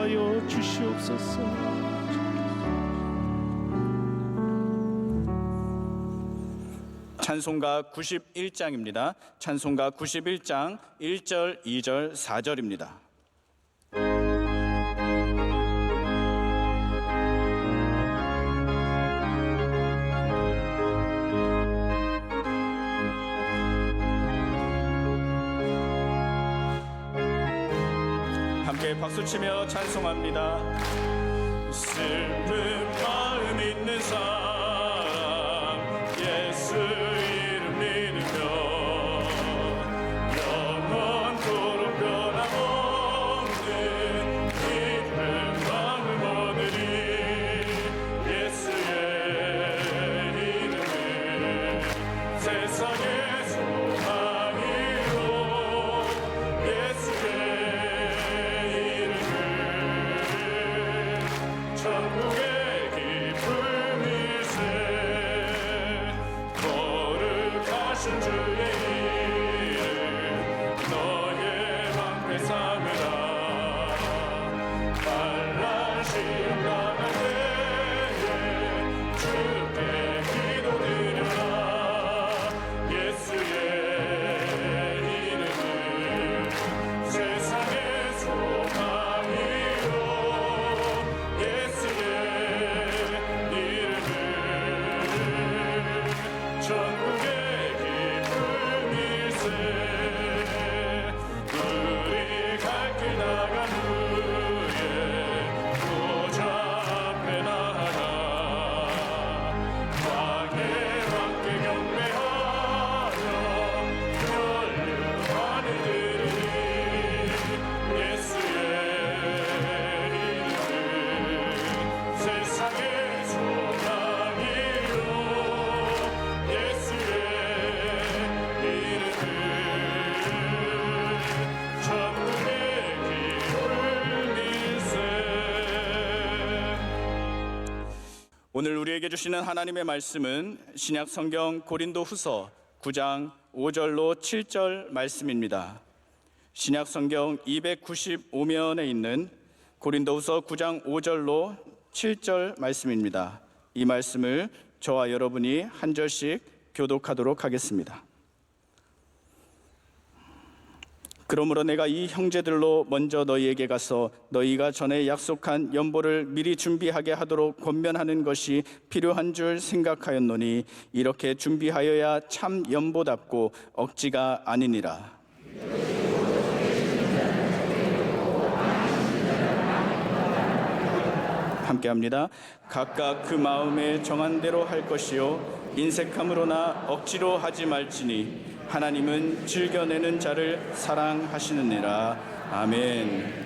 인도하여 주시옵소서. 찬송가 91장입니다. 찬송가 91장 1절, 2절, 4절입니다. 함께 박수치며 찬송합니다. 슬픈 마음 있는 사람 예수 이름 믿으며 영원토록 변함없는 기쁜 마음 얻으리. 예수의 이름은 세상의 소망이요 예수의 천국의 기쁨일세. 거룩하신 주의 이름 너의 방패 삼으라. 환난 시험 당할 때에 주께 기도드려라. 예수의 이름은 세상의 소망이요 예수의 이름은 천국의 기쁨일세. 우리 갈 길 나간 후에 보좌 앞에 나아가 왕의 왕께 경배하며 혈류하는 들으니. 예수의 이름은 세상의 소망이요 예수의 이름은 천국의 기쁨일세. 오늘 우리에게 주시는 하나님의 말씀은 신약 성경 고린도 후서 9장 5절로 7절 말씀입니다. 신약 성경 295면에 있는 고린도 후서 9장 5절로 7절 말씀입니다. 이 말씀을 저와 여러분이 한 절씩 교독하도록 하겠습니다. 그러므로 내가 이 형제들로 먼저 너희에게 가서 너희가 전에 약속한 연보를 미리 준비하게 하도록 권면하는 것이 필요한 줄 생각하였노니 이렇게 준비하여야 참 연보답고 억지가 아니니라. 함께합니다. 각각 그 마음에 정한 대로 할 것이요 인색함으로나 억지로 하지 말지니 하나님은 즐겨내는 자를 사랑하시느니라. 아멘.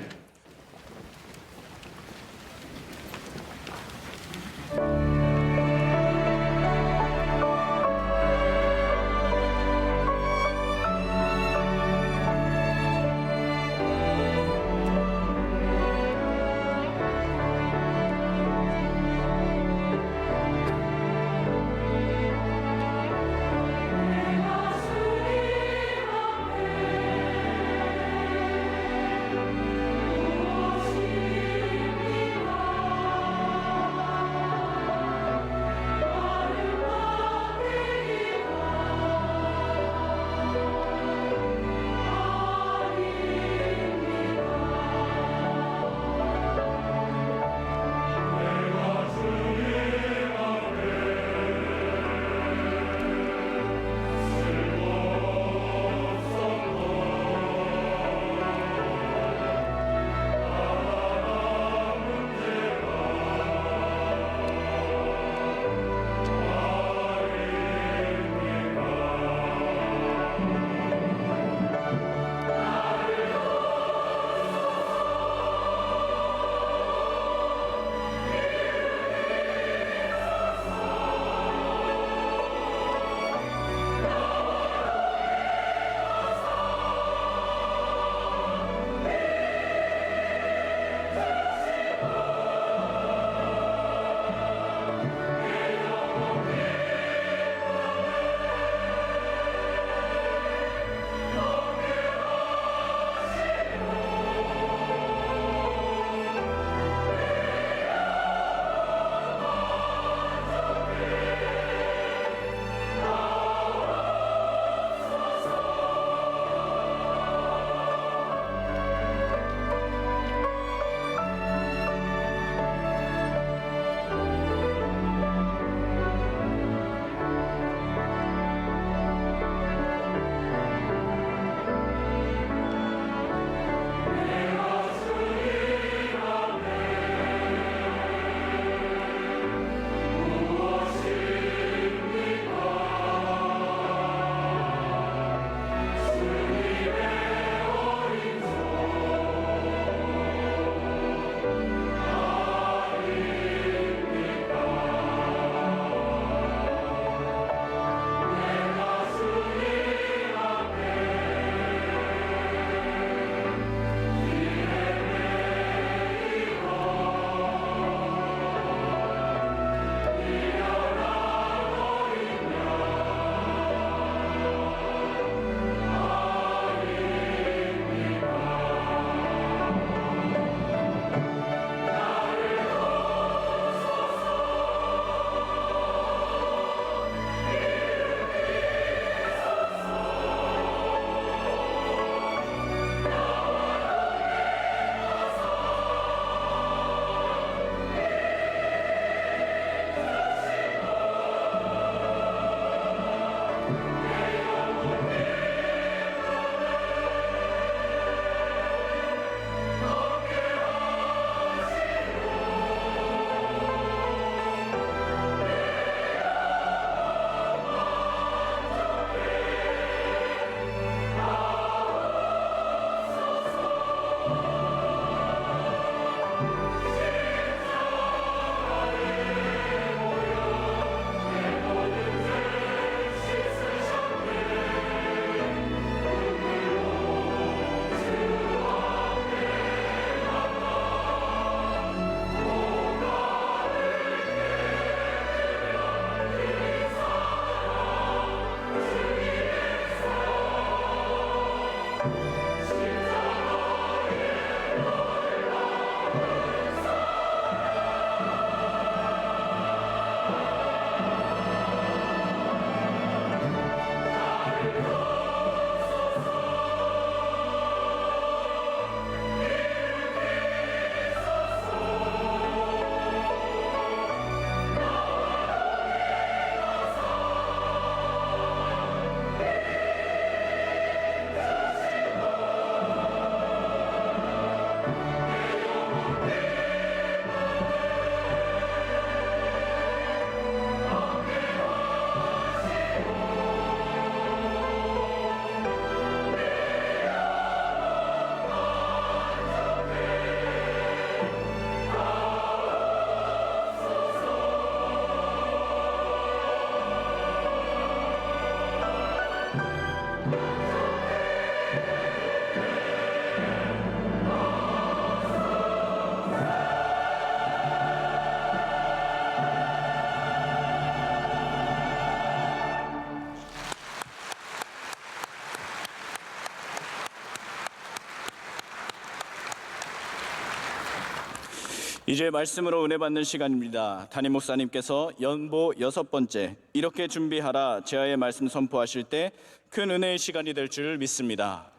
이제 말씀으로 은혜 받는 시간입니다. 담임 목사님께서 연보 6번째 이렇게 준비하라 제아의 말씀 선포하실 때 큰 은혜의 시간이 될 줄 믿습니다.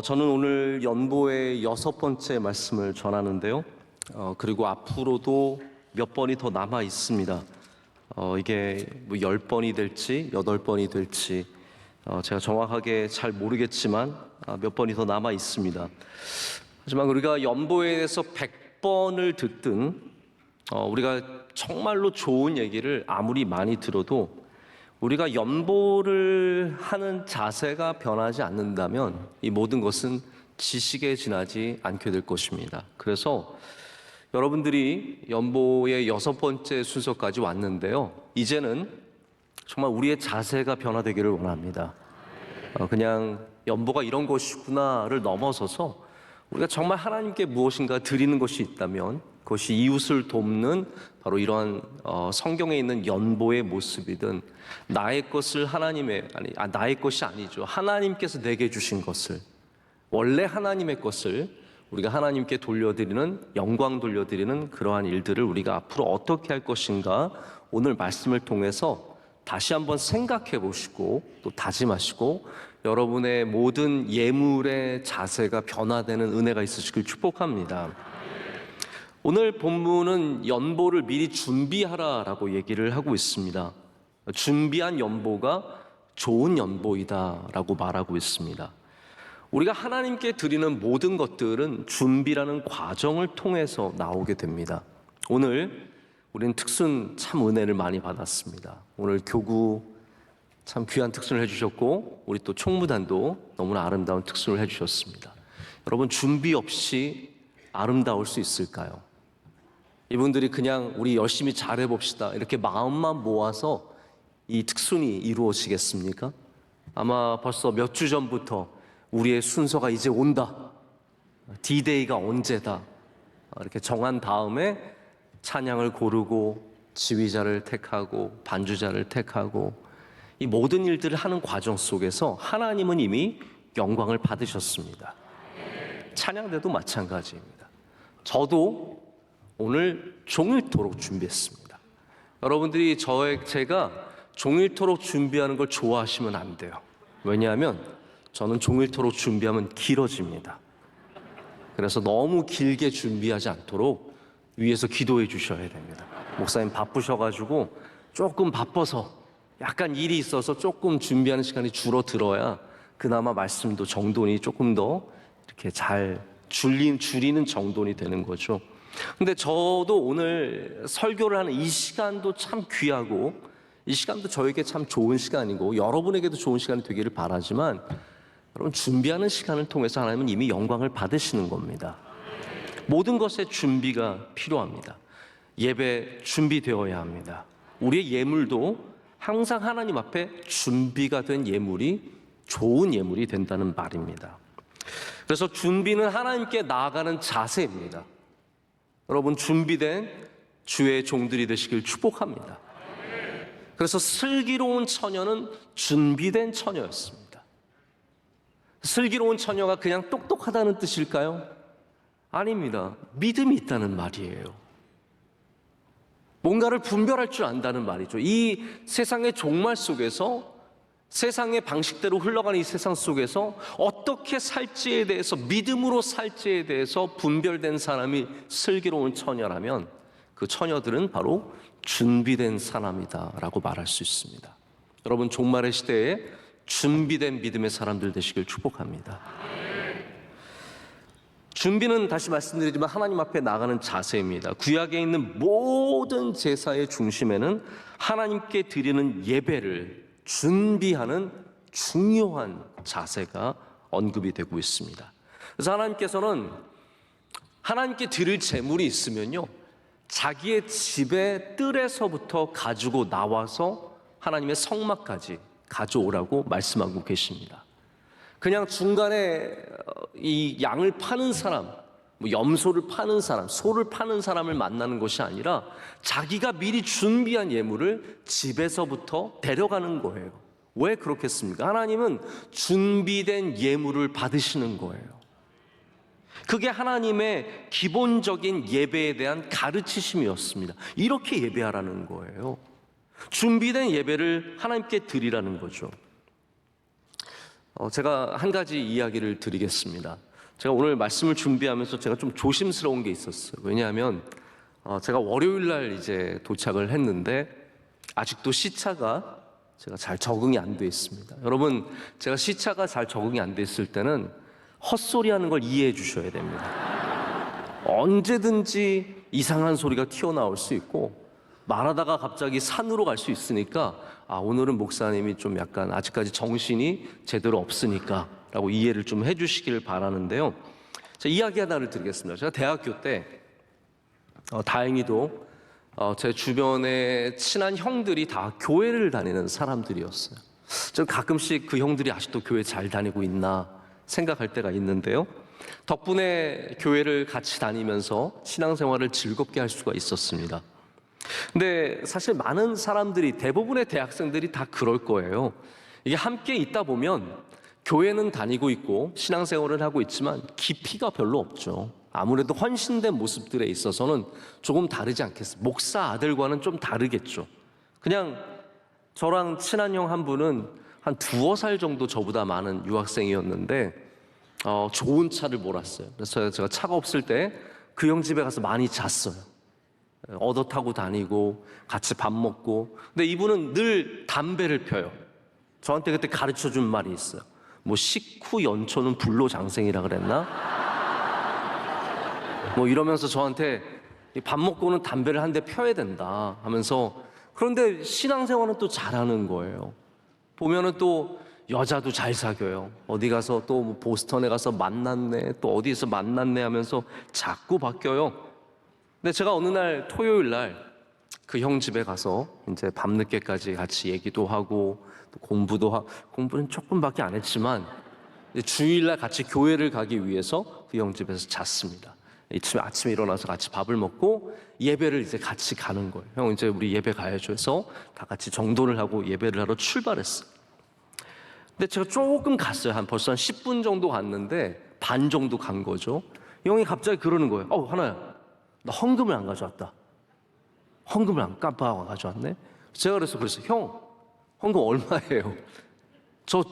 저는 오늘 연보의 6번째 말씀을 전하는데요. 그리고 앞으로도 몇 번이 더 남아 있습니다. 이게 뭐 10번이 될지 8번이 될지 제가 정확하게 잘 모르겠지만 몇 번이 더 남아 있습니다. 하지만 우리가 연보에 대해서 100번을 듣든 우리가 정말로 좋은 얘기를 아무리 많이 들어도 우리가 연보를 하는 자세가 변하지 않는다면 이 모든 것은 지식에 지나지 않게 될 것입니다. 그래서 여러분들이 연보의 6번째 순서까지 왔는데요. 이제는 정말 우리의 자세가 변화되기를 원합니다. 그냥 연보가 이런 것이구나를 넘어서서 우리가 정말 하나님께 무엇인가 드리는 것이 있다면 그것이 이웃을 돕는 바로 이러한 성경에 있는 연보의 모습이든 나의 것을 나의 것이 아니죠. 하나님께서 내게 주신 것을 원래 하나님의 것을 우리가 하나님께 돌려드리는 영광 돌려드리는 그러한 일들을 우리가 앞으로 어떻게 할 것인가 오늘 말씀을 통해서 다시 한번 생각해 보시고 또 다짐하시고 여러분의 모든 예물의 자세가 변화되는 은혜가 있으시길 축복합니다. 오늘 본문은 연보를 미리 준비하라라고 얘기를 하고 있습니다. 준비한 연보가 좋은 연보이다라고 말하고 있습니다. 우리가 하나님께 드리는 모든 것들은 준비라는 과정을 통해서 나오게 됩니다. 오늘 우리는 특순 참 은혜를 많이 받았습니다. 오늘 교구 참 귀한 특순을 해주셨고 우리 또 총무단도 너무나 아름다운 특순을 해주셨습니다. 여러분 준비 없이 아름다울 수 있을까요? 이분들이 그냥 우리 열심히 잘해봅시다 이렇게 마음만 모아서 이 특순이 이루어지겠습니까? 아마 벌써 몇 주 전부터 우리의 순서가 이제 온다, D-Day가 언제다 이렇게 정한 다음에 찬양을 고르고 지휘자를 택하고 반주자를 택하고 이 모든 일들을 하는 과정 속에서 하나님은 이미 영광을 받으셨습니다. 찬양대도 마찬가지입니다. 저도 오늘 종일토록 준비했습니다. 여러분들이 제가 종일토록 준비하는 걸 좋아하시면 안 돼요. 왜냐하면 저는 종일토록 준비하면 길어집니다. 그래서 너무 길게 준비하지 않도록 위에서 기도해 주셔야 됩니다. 목사님 바쁘셔가지고 조금 바빠서 약간 일이 있어서 조금 준비하는 시간이 줄어들어야 그나마 말씀도 정돈이 조금 더 이렇게 잘 줄이는 정돈이 되는 거죠. 근데 저도 오늘 설교를 하는 이 시간도 참 귀하고 이 시간도 저에게 참 좋은 시간이고 여러분에게도 좋은 시간이 되기를 바라지만 여러분 준비하는 시간을 통해서 하나님은 이미 영광을 받으시는 겁니다. 모든 것에 준비가 필요합니다. 예배 준비되어야 합니다. 우리의 예물도 항상 하나님 앞에 준비가 된 예물이 좋은 예물이 된다는 말입니다. 그래서 준비는 하나님께 나아가는 자세입니다. 여러분 준비된 주의 종들이 되시길 축복합니다. 그래서 슬기로운 처녀는 준비된 처녀였습니다. 슬기로운 처녀가 그냥 똑똑하다는 뜻일까요? 아닙니다. 믿음이 있다는 말이에요. 뭔가를 분별할 줄 안다는 말이죠. 이 세상의 종말 속에서 세상의 방식대로 흘러가는 이 세상 속에서 어떻게 살지에 대해서 믿음으로 살지에 대해서 분별된 사람이 슬기로운 처녀라면 그 처녀들은 바로 준비된 사람이다라고 말할 수 있습니다. 여러분 종말의 시대에 준비된 믿음의 사람들 되시길 축복합니다. 준비는 다시 말씀드리지만 하나님 앞에 나가는 자세입니다. 구약에 있는 모든 제사의 중심에는 하나님께 드리는 예배를 준비하는 중요한 자세가 언급이 되고 있습니다. 그래서 하나님께서는 하나님께 드릴 제물이 있으면요 자기의 집의 뜰에서부터 가지고 나와서 하나님의 성막까지 가져오라고 말씀하고 계십니다. 그냥 중간에 이 양을 파는 사람, 염소를 파는 사람, 소를 파는 사람을 만나는 것이 아니라 자기가 미리 준비한 예물을 집에서부터 데려가는 거예요. 왜 그렇겠습니까? 하나님은 준비된 예물을 받으시는 거예요. 그게 하나님의 기본적인 예배에 대한 가르치심이었습니다. 이렇게 예배하라는 거예요. 준비된 예배를 하나님께 드리라는 거죠. 제가 한 가지 이야기를 드리겠습니다. 제가 오늘 말씀을 준비하면서 제가 좀 조심스러운 게 있었어요. 왜냐하면 제가 월요일 날 이제 도착을 했는데 아직도 시차가 제가 잘 적응이 안 돼 있습니다. 여러분, 제가 시차가 잘 적응이 안 됐을 때는 헛소리하는 걸 이해해 주셔야 됩니다. 언제든지 이상한 소리가 튀어나올 수 있고 말하다가 갑자기 산으로 갈 수 있으니까 오늘은 목사님이 좀 약간 아직까지 정신이 제대로 없으니까 라고 이해를 좀 해주시기를 바라는데요. 제가 이야기 하나를 드리겠습니다. 제가 대학교 때 다행히도 제 주변에 친한 형들이 다 교회를 다니는 사람들이었어요. 저는 가끔씩 그 형들이 아직도 교회 잘 다니고 있나 생각할 때가 있는데요. 덕분에 교회를 같이 다니면서 신앙생활을 즐겁게 할 수가 있었습니다. 근데 사실 많은 사람들이, 대부분의 대학생들이 다 그럴 거예요. 이게 함께 있다 보면 교회는 다니고 있고 신앙생활을 하고 있지만 깊이가 별로 없죠. 아무래도 헌신된 모습들에 있어서는 조금 다르지 않겠습니까? 목사 아들과는 좀 다르겠죠. 그냥 저랑 친한 형 한 분은 한 2살 정도 저보다 많은 유학생이었는데 좋은 차를 몰았어요. 그래서 제가 차가 없을 때 그 형 집에 가서 많이 잤어요. 얻어 타고 다니고 같이 밥 먹고. 근데 이분은 늘 담배를 펴요. 저한테 그때 가르쳐 준 말이 있어요. 뭐 식후 연초는 불로장생이라 그랬나? 뭐 이러면서 저한테 밥 먹고는 담배를 한 대 펴야 된다 하면서. 그런데 신앙생활은 또 잘하는 거예요. 보면은 또 여자도 잘 사귀어요. 어디 가서 또 뭐 보스턴에 가서 만났네, 또 어디에서 만났네 하면서 자꾸 바뀌어요. 근데 제가 어느 날 토요일 날 그 형 집에 가서 이제 밤늦게까지 같이 얘기도 하고 또 공부도 하고, 공부는 조금밖에 안 했지만 주일날 같이 교회를 가기 위해서 그 형 집에서 잤습니다. 아침에 일어나서 같이 밥을 먹고 예배를 이제 같이 가는 거예요. 형, 이제 우리 예배 가야죠 해서 다 같이 정돈을 하고 예배를 하러 출발했어요. 근데 제가 조금 갔어요. 벌써 한 10분 정도 갔는데 반 정도 간 거죠. 형이 갑자기 그러는 거예요. 하나야, 나 헌금을 안 가져왔다. 헌금을 안 깜빡하고 가져왔네. 제가 그래서 형, 헌금 얼마예요? 저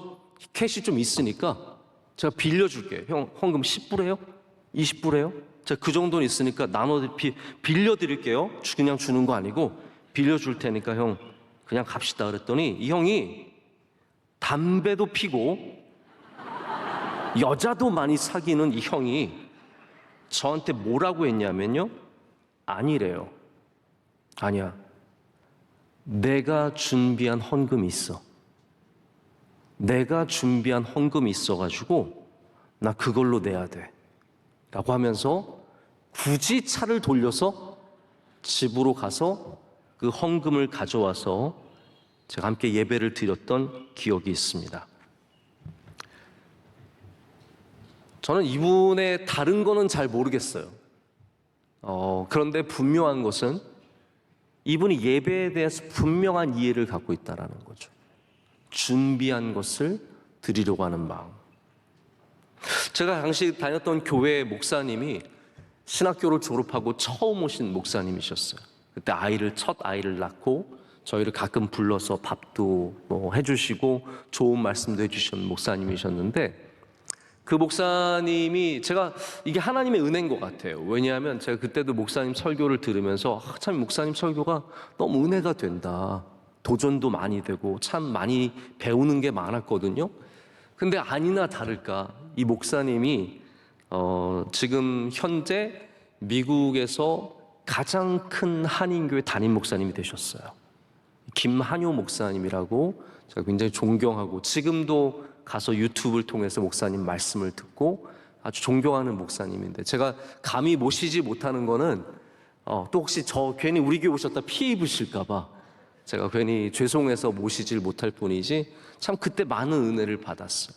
캐시 좀 있으니까 제가 빌려줄게요. 형, 헌금 10불이에요? 20불이에요? 제가 그 정도는 있으니까 빌려드릴게요. 그냥 주는 거 아니고 빌려줄 테니까 형 그냥 갑시다 그랬더니 이 형이 담배도 피고 여자도 많이 사귀는 이 형이 저한테 뭐라고 했냐면요, 아니래요. 아니야, 내가 준비한 헌금이 있어. 내가 준비한 헌금이 있어가지고 나 그걸로 내야 돼 라고 하면서 굳이 차를 돌려서 집으로 가서 그 헌금을 가져와서 제가 함께 예배를 드렸던 기억이 있습니다. 저는 이분의 다른 거는 잘 모르겠어요. 그런데 분명한 것은 이분이 예배에 대해서 분명한 이해를 갖고 있다는 거죠. 준비한 것을 드리려고 하는 마음. 제가 당시 다녔던 교회 목사님이 신학교를 졸업하고 처음 오신 목사님이셨어요. 그때 첫 아이를 낳고 저희를 가끔 불러서 밥도 해주시고 좋은 말씀도 해주시는 목사님이셨는데, 그 목사님이, 이게 하나님의 은혜인 것 같아요. 왜냐하면 제가 그때도 목사님 설교를 들으면서 참 목사님 설교가 너무 은혜가 된다, 도전도 많이 되고 참 많이 배우는 게 많았거든요. 근데 아니나 다를까 이 목사님이 지금 현재 미국에서 가장 큰 한인교회 담임 목사님이 되셨어요. 김한효 목사님이라고 제가 굉장히 존경하고 지금도 가서 유튜브를 통해서 목사님 말씀을 듣고 아주 존경하는 목사님인데, 제가 감히 모시지 못하는 거는 또 혹시 저 괜히 우리 교회 오셨다 피해 입으실까 봐 제가 괜히 죄송해서 모시질 못할 뿐이지, 참 그때 많은 은혜를 받았어요.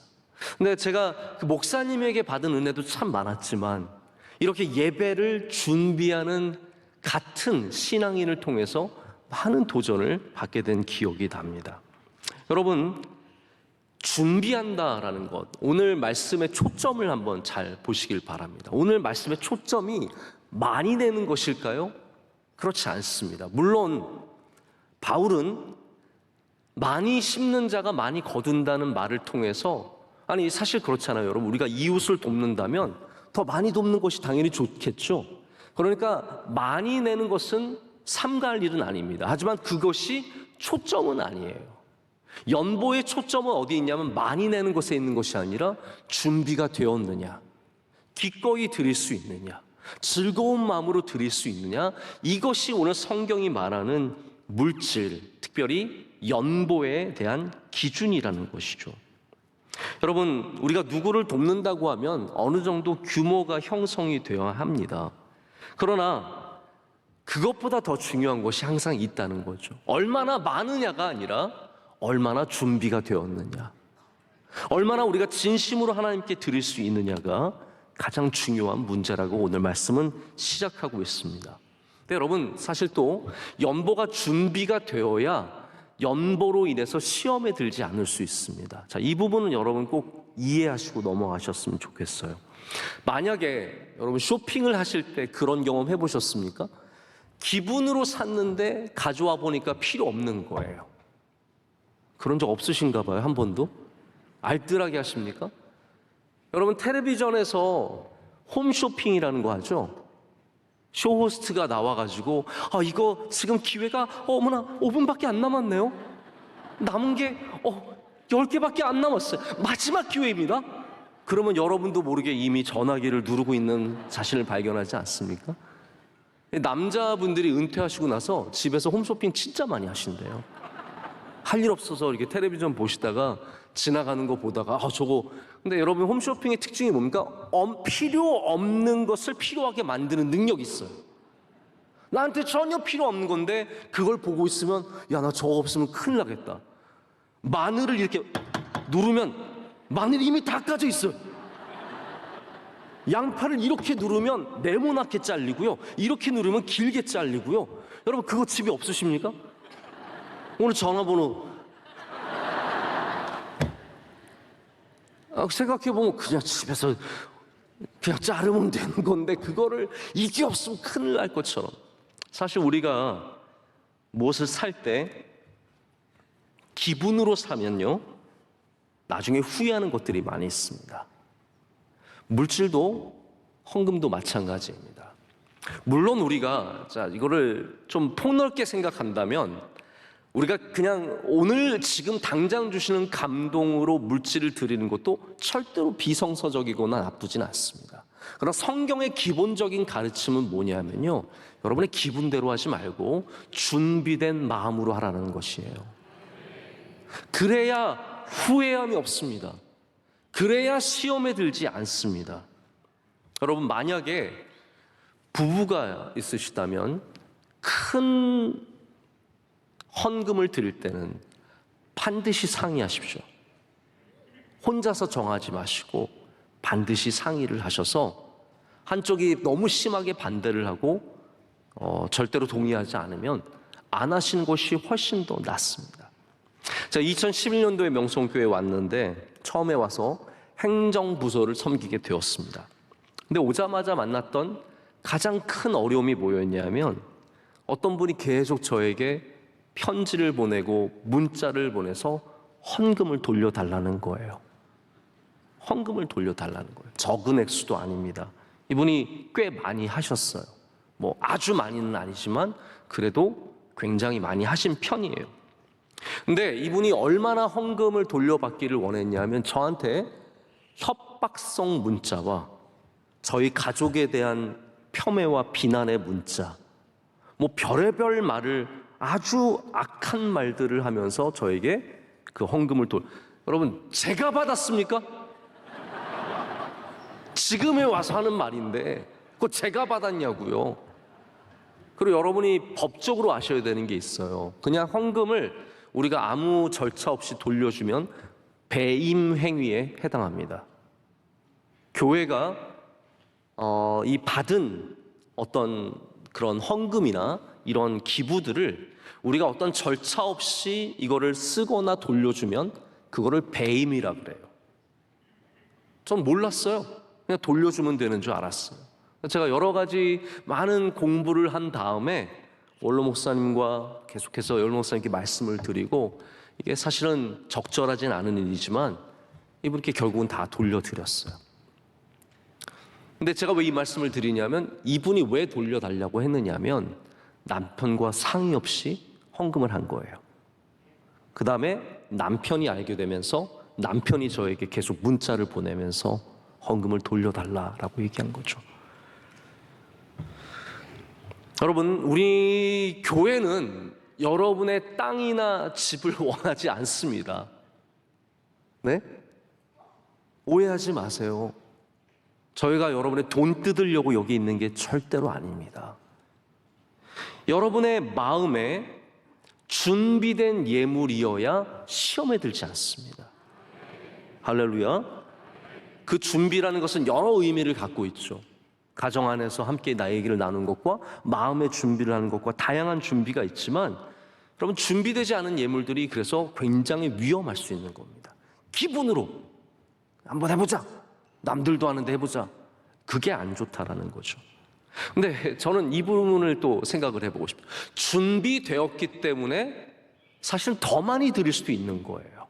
근데 제가 그 목사님에게 받은 은혜도 참 많았지만 이렇게 예배를 준비하는 같은 신앙인을 통해서 많은 도전을 받게 된 기억이 납니다. 여러분, 준비한다라는 것, 오늘 말씀의 초점을 한번 잘 보시길 바랍니다. 오늘 말씀의 초점이 많이 내는 것일까요? 그렇지 않습니다. 물론 바울은 많이 심는 자가 많이 거둔다는 말을 통해서, 아니 사실 그렇잖아요, 여러분. 우리가 이웃을 돕는다면 더 많이 돕는 것이 당연히 좋겠죠. 그러니까 많이 내는 것은 삼가할 일은 아닙니다. 하지만 그것이 초점은 아니에요. 연보의 초점은 어디 있냐면 많이 내는 것에 있는 것이 아니라 준비가 되었느냐, 기꺼이 드릴 수 있느냐, 즐거운 마음으로 드릴 수 있느냐, 이것이 오늘 성경이 말하는 물질, 특별히 연보에 대한 기준이라는 것이죠. 여러분, 우리가 누구를 돕는다고 하면 어느 정도 규모가 형성이 되어야 합니다. 그러나 그것보다 더 중요한 것이 항상 있다는 거죠. 얼마나 많으냐가 아니라 얼마나 준비가 되었느냐, 얼마나 우리가 진심으로 하나님께 드릴 수 있느냐가 가장 중요한 문제라고 오늘 말씀은 시작하고 있습니다. 근데 여러분, 사실 또 연보가 준비가 되어야 연보로 인해서 시험에 들지 않을 수 있습니다. 자, 이 부분은 여러분 꼭 이해하시고 넘어가셨으면 좋겠어요. 만약에 여러분 쇼핑을 하실 때 그런 경험 해보셨습니까? 기분으로 샀는데 가져와 보니까 필요 없는 거예요. 그런 적 없으신가 봐요, 한 번도? 알뜰하게 하십니까? 여러분, 텔레비전에서 홈쇼핑이라는 거 하죠? 쇼호스트가 나와가지고 이거 지금 기회가 어머나 5분밖에 안 남았네요. 남은 게 10개밖에 안 남았어요. 마지막 기회입니다. 그러면 여러분도 모르게 이미 전화기를 누르고 있는 자신을 발견하지 않습니까? 남자분들이 은퇴하시고 나서 집에서 홈쇼핑 진짜 많이 하신대요. 할 일 없어서 이렇게 텔레비전 보시다가 지나가는 거 보다가 저거. 근데 여러분, 홈쇼핑의 특징이 뭡니까? 필요 없는 것을 필요하게 만드는 능력이 있어요. 나한테 전혀 필요 없는 건데 그걸 보고 있으면 야, 나 저거 없으면 큰일 나겠다. 마늘을 이렇게 누르면 마늘이 이미 다 까져 있어요. 양파를 이렇게 누르면 네모나게 잘리고요, 이렇게 누르면 길게 잘리고요. 여러분, 그거 집에 없으십니까? 오늘 전화번호 생각해보면 그냥 집에서 그냥 자르면 되는 건데 그거를 이게 없으면 큰일 날 것처럼. 사실 우리가 무엇을 살 때 기분으로 사면요, 나중에 후회하는 것들이 많이 있습니다. 물질도 헌금도 마찬가지입니다. 물론 우리가 이거를 좀 폭넓게 생각한다면 우리가 그냥 오늘 지금 당장 주시는 감동으로 물질을 드리는 것도 절대로 비성서적이거나 나쁘진 않습니다. 그러나 성경의 기본적인 가르침은 뭐냐면요, 여러분의 기분대로 하지 말고 준비된 마음으로 하라는 것이에요. 그래야 후회함이 없습니다. 그래야 시험에 들지 않습니다. 여러분, 만약에 부부가 있으시다면 큰 헌금을 드릴 때는 반드시 상의하십시오. 혼자서 정하지 마시고 반드시 상의를 하셔서, 한쪽이 너무 심하게 반대를 하고 절대로 동의하지 않으면 안 하시는 것이 훨씬 더 낫습니다. 제가 2011년도에 명성교회에 왔는데 처음에 와서 행정부서를 섬기게 되었습니다. 근데 오자마자 만났던 가장 큰 어려움이 뭐였냐면, 어떤 분이 계속 저에게 편지를 보내고 문자를 보내서 헌금을 돌려달라는 거예요. 헌금을 돌려달라는 거예요. 적은 액수도 아닙니다. 이분이 꽤 많이 하셨어요. 뭐 아주 많이는 아니지만 그래도 굉장히 많이 하신 편이에요. 근데 이분이 얼마나 헌금을 돌려받기를 원했냐면 저한테 협박성 문자와 저희 가족에 대한 폄훼와 비난의 문자, 뭐 별의별 말을, 아주 악한 말들을 하면서 저에게 그 헌금을 여러분, 제가 받았습니까? 지금에 와서 하는 말인데 그거 제가 받았냐고요. 그리고 여러분이 법적으로 아셔야 되는 게 있어요. 그냥 헌금을 우리가 아무 절차 없이 돌려주면 배임 행위에 해당합니다. 교회가 이 받은 어떤 그런 헌금이나 이런 기부들을 우리가 어떤 절차 없이 이거를 쓰거나 돌려주면 그거를 배임이라 그래요. 전 몰랐어요. 그냥 돌려주면 되는 줄 알았어요. 제가 여러 가지 많은 공부를 한 다음에 원로 목사님과 계속해서 원로 목사님께 말씀을 드리고, 이게 사실은 적절하진 않은 일이지만 이분께 결국은 다 돌려드렸어요. 근데 제가 왜 이 말씀을 드리냐면, 이분이 왜 돌려달라고 했느냐면 남편과 상의 없이 헌금을 한 거예요. 그 다음에 남편이 알게 되면서 남편이 저에게 계속 문자를 보내면서 헌금을 돌려달라라고 얘기한 거죠. 여러분, 우리 교회는 여러분의 땅이나 집을 원하지 않습니다. 네? 오해하지 마세요. 저희가 여러분의 돈 뜯으려고 여기 있는 게 절대로 아닙니다. 여러분의 마음에 준비된 예물이어야 시험에 들지 않습니다. 할렐루야. 그 준비라는 것은 여러 의미를 갖고 있죠. 가정 안에서 함께 나의 얘기를 나눈 것과 마음의 준비를 하는 것과 다양한 준비가 있지만, 여러분, 준비되지 않은 예물들이 그래서 굉장히 위험할 수 있는 겁니다. 기분으로 한번 해보자, 남들도 하는데 해보자, 그게 안 좋다라는 거죠. 근데 저는 이 부분을 또 생각을 해보고 싶어요. 준비되었기 때문에 사실은 더 많이 드릴 수도 있는 거예요.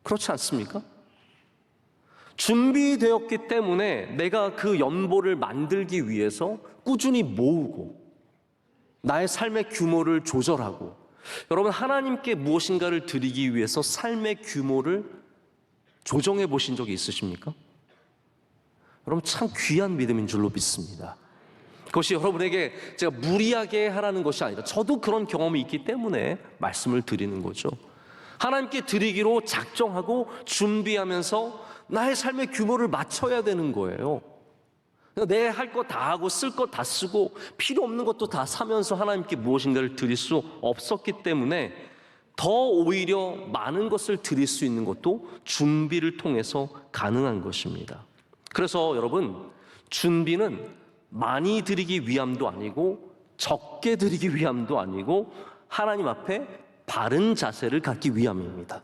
그렇지 않습니까? 준비되었기 때문에 내가 그 연보를 만들기 위해서 꾸준히 모으고 나의 삶의 규모를 조절하고, 여러분, 하나님께 무엇인가를 드리기 위해서 삶의 규모를 조정해 보신 적이 있으십니까? 여러분, 참 귀한 믿음인 줄로 믿습니다. 그것이 여러분에게 제가 무리하게 하라는 것이 아니라 저도 그런 경험이 있기 때문에 말씀을 드리는 거죠. 하나님께 드리기로 작정하고 준비하면서 나의 삶의 규모를 맞춰야 되는 거예요. 내 할 거 다 하고 쓸 거 다 쓰고 필요 없는 것도 다 사면서 하나님께 무엇인가를 드릴 수 없었기 때문에 더 오히려 많은 것을 드릴 수 있는 것도 준비를 통해서 가능한 것입니다. 그래서 여러분, 준비는 많이 드리기 위함도 아니고 적게 드리기 위함도 아니고 하나님 앞에 바른 자세를 갖기 위함입니다.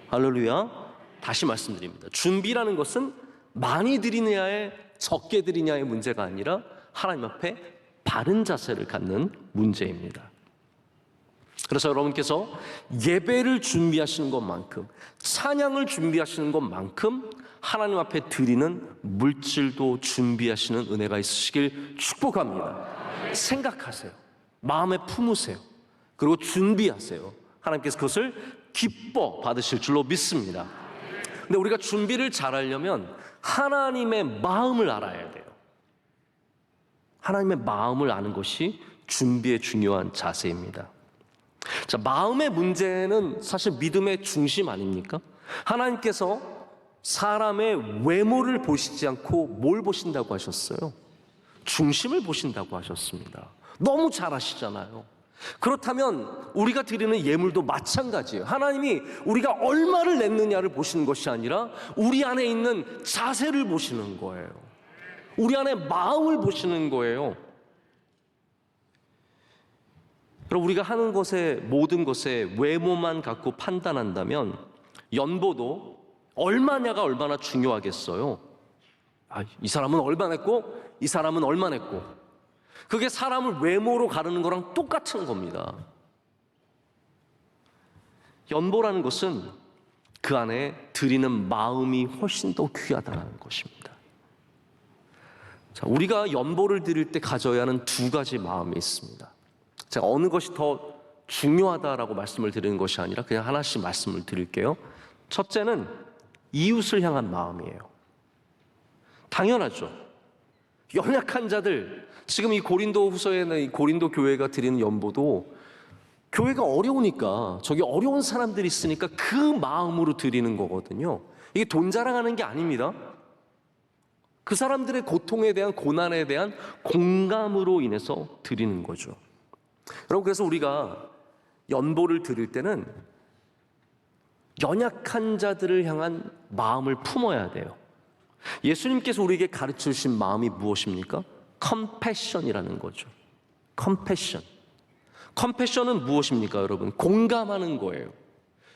할렐루야. 다시 말씀드립니다. 준비라는 것은 많이 드리느냐에 적게 드리냐의 문제가 아니라 하나님 앞에 바른 자세를 갖는 문제입니다. 그래서 여러분께서 예배를 준비하시는 것만큼, 찬양을 준비하시는 것만큼 하나님 앞에 드리는 물질도 준비하시는 은혜가 있으시길 축복합니다. 생각하세요. 마음에 품으세요. 그리고 준비하세요. 하나님께서 그것을 기뻐 받으실 줄로 믿습니다. 근데 우리가 준비를 잘하려면 하나님의 마음을 알아야 돼요. 하나님의 마음을 아는 것이 준비의 중요한 자세입니다. 자, 마음의 문제는 사실 믿음의 중심 아닙니까? 하나님께서 사람의 외모를 보시지 않고 뭘 보신다고 하셨어요? 중심을 보신다고 하셨습니다. 너무 잘 아시잖아요. 그렇다면 우리가 드리는 예물도 마찬가지예요. 하나님이 우리가 얼마를 냈느냐를 보시는 것이 아니라 우리 안에 있는 자세를 보시는 거예요. 우리 안에 마음을 보시는 거예요. 그럼 우리가 하는 것에, 모든 것에 외모만 갖고 판단한다면 연보도 얼마냐가 얼마나 중요하겠어요. 이 사람은 얼마 냈고 이 사람은 얼마 냈고, 그게 사람을 외모로 가르는 거랑 똑같은 겁니다. 연보라는 것은 그 안에 드리는 마음이 훨씬 더 귀하다는 것입니다. 자, 우리가 연보를 드릴 때 가져야 하는 두 가지 마음이 있습니다. 제가 어느 것이 더 중요하다라고 말씀을 드리는 것이 아니라 그냥 하나씩 말씀을 드릴게요. 첫째는 이웃을 향한 마음이에요. 당연하죠. 연약한 자들, 지금 이 고린도 후서에는 이 고린도 교회가 드리는 연보도 교회가 어려우니까, 저기 어려운 사람들이 있으니까 그 마음으로 드리는 거거든요. 이게 돈 자랑하는 게 아닙니다. 그 사람들의 고통에 대한, 고난에 대한 공감으로 인해서 드리는 거죠. 여러분, 그래서 우리가 연보를 드릴 때는 연약한 자들을 향한 마음을 품어야 돼요. 예수님께서 우리에게 가르쳐 주신 마음이 무엇입니까? 컴패션이라는 거죠. 컴패션. 컴패션은 무엇입니까, 여러분? 공감하는 거예요.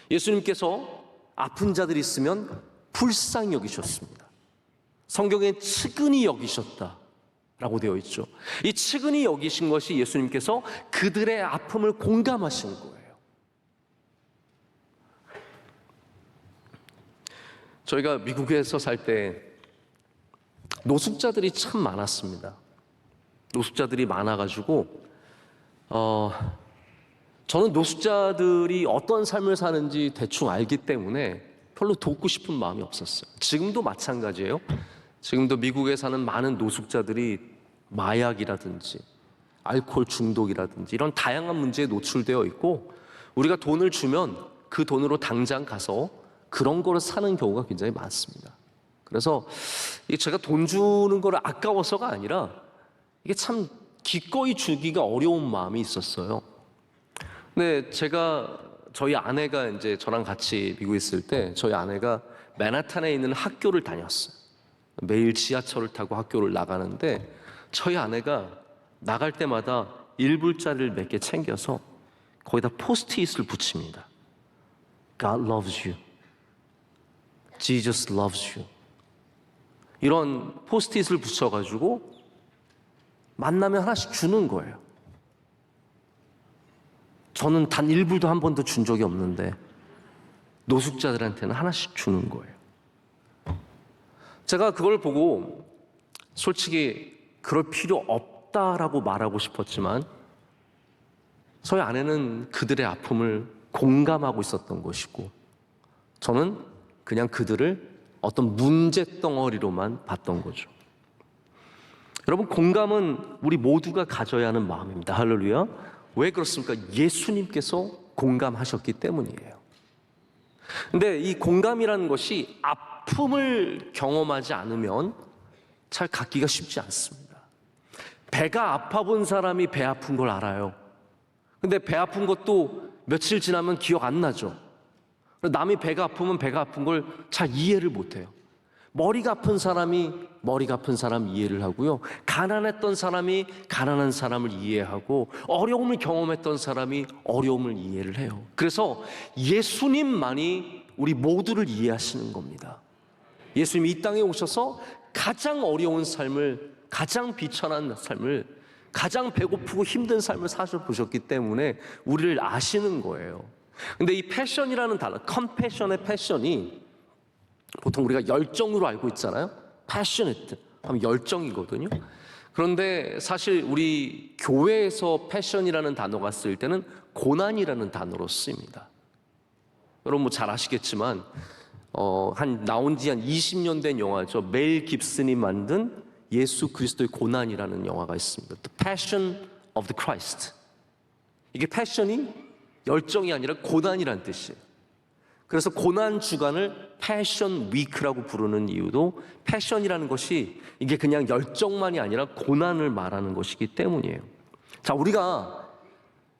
예수님께서 아픈 자들이 있으면 불쌍히 여기셨습니다. 성경에 측은히 여기셨다라고 되어 있죠. 이 측은히 여기신 것이 예수님께서 그들의 아픔을 공감하신 거예요. 저희가 미국에서 살 때 노숙자들이 참 많았습니다. 노숙자들이 많아가지고 저는 노숙자들이 어떤 삶을 사는지 대충 알기 때문에 별로 돕고 싶은 마음이 없었어요. 지금도 마찬가지예요. 지금도 미국에 사는 많은 노숙자들이 마약이라든지 알코올 중독이라든지 이런 다양한 문제에 노출되어 있고, 우리가 돈을 주면 그 돈으로 당장 가서 그런 거를 사는 경우가 굉장히 많습니다. 그래서 제가 돈 주는 거를 아까워서가 아니라 이게 참 기꺼이 주기가 어려운 마음이 있었어요. 근데 저희 아내가 이제 저랑 같이 미국에 있을 때 저희 아내가 맨하탄에 있는 학교를 다녔어요. 매일 지하철을 타고 학교를 나가는데 저희 아내가 나갈 때마다 1불짜리를 몇 개 챙겨서 거기다 포스트잇을 붙입니다. God loves you. Jesus loves you. 이런 포스트잇을 붙여가지고 만나면 하나씩 주는 거예요. 저는 단 1불도 한 번도 준 적이 없는데 노숙자들한테는 하나씩 주는 거예요. 제가 그걸 보고 솔직히 그럴 필요 없다라고 말하고 싶었지만 저희 아내는 그들의 아픔을 공감하고 있었던 것이고, 저는 그냥 그들을 어떤 문제덩어리로만 봤던 거죠. 여러분, 공감은 우리 모두가 가져야 하는 마음입니다. 할렐루야. 왜 그렇습니까? 예수님께서 공감하셨기 때문이에요. 근데 이 공감이라는 것이 아픔을 경험하지 않으면 잘 갖기가 쉽지 않습니다. 배가 아파 본 사람이 배 아픈 걸 알아요. 근데 배 아픈 것도 며칠 지나면 기억 안 나죠. 남이 배가 아프면 배가 아픈 걸 잘 이해를 못해요. 머리가 아픈 사람이 머리가 아픈 사람 이해를 하고요, 가난했던 사람이 가난한 사람을 이해하고, 어려움을 경험했던 사람이 어려움을 이해를 해요. 그래서 예수님만이 우리 모두를 이해하시는 겁니다. 예수님이 이 땅에 오셔서 가장 어려운 삶을, 가장 비천한 삶을, 가장 배고프고 힘든 삶을 사셔보셨기 때문에 우리를 아시는 거예요. 근데 이 패션이라는 단어, 컴패션의 패션이 보통 우리가 열정으로 알고 있잖아요. passionate 하면 열정이거든요. 그런데 사실 우리 교회에서 패션이라는 단어가 쓰일 때는 고난이라는 단어로 쓰입니다. 여러분 뭐 잘 아시겠지만 나온 지 한 20년 된 영화죠. 멜 깁슨이 만든 예수 그리스도의 고난이라는 영화가 있습니다. The Passion of the Christ. 이게 패션이 열정이 아니라 고난이라는 뜻이에요. 그래서 고난 주간을 패션 위크라고 부르는 이유도 패션이라는 것이 이게 그냥 열정만이 아니라 고난을 말하는 것이기 때문이에요. 자, 우리가